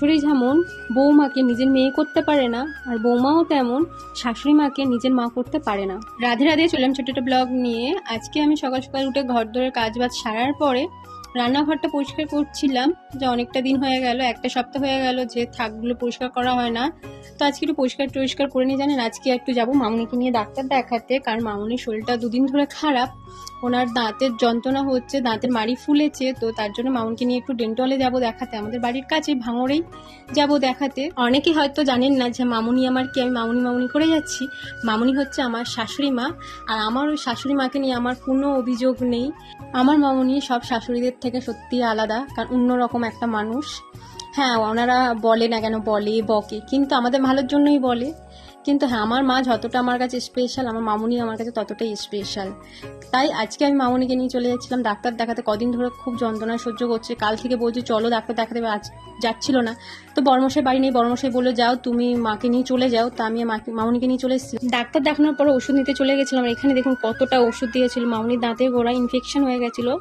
শাশুড়ি যেমন বৌমাকে নিজের মেয়ে করতে পারে না, আর বৌমাও তেমন শাশুড়ি মাকে নিজের মা করতে পারে না। রাধে রাধে, চললাম ছোট ছোট ব্লগ নিয়ে। আজকে আমি সকাল সকাল উঠে ঘর দোরের কাজ বাজ সারার পরে রান্নাঘরটা পরিষ্কার করছিলাম। যে অনেকটা দিন হয়ে গেল, একটা সপ্তাহ হয়ে গেল যে থাকগুলো পরিষ্কার করা হয় না। তো আজকে একটু পরিষ্কার করে নিয়ে জানেন, আজকে একটু যাবো মামুনিকে নিয়ে ডাক্তার দেখাতে, কারণ মামুনির শরীরটা দুদিন ধরে খারাপ। ওনার দাঁতের যন্ত্রণা হচ্ছে, দাঁতের মাড়ি ফুলেছে, তো তার জন্য মামুনিকে নিয়ে একটু ডেন্টালে যাব দেখাতে। আমাদের বাড়ির কাছে ভাঙড়েই যাব দেখাতে। অনেকেই হয়তো জানেন না যে মামুনি আমার কি, আমি মামুনি মামুনি করে যাচ্ছি। মামুনি হচ্ছে আমার শাশুড়ি মা, আর আমার ওই শাশুড়ি মাকে নিয়ে আমার কোনো অভিযোগ নেই। আমার মামুনি সব শাশুড়িদের থেকে সত্যি আলাদা, কারণ অন্যরকম একটা মানুষ। হ্যাঁ, ওনারা বলে না কেন, বলে বকে, কিন্তু আমাদের ভালোর জন্যই বলে। কিন্তু হ্যাঁ, আমার মা যতটা আমার কাছে স্পেশাল, আমার মামুনি আমার কাছে ততটাই স্পেশাল। তাই আজকে আমি মামুনিকে নিয়ে চলে যাচ্ছিলাম ডাক্তার দেখাতে। কদিন ধরে খুব যন্ত্রণা সহ্য করছে, কাল থেকে বলছি চলো ডাক্তার দেখাতে, আজ যাচ্ছিল না। তো বড়মশাই বাড়ি নেই, বড়মশাই বললো যাও তুমি মাকে নিয়ে চলে যাও। তা আমি মামুনিকে নিয়ে চলে এসেছি। ডাক্তার দেখানোর পরে ওষুধ নিতে চলে গেছিলাম। এখানে দেখুন কতটা ওষুধ দিয়েছিল, মামুনির দাঁতের গোড়ায় ইনফেকশন হয়ে গেছিলো।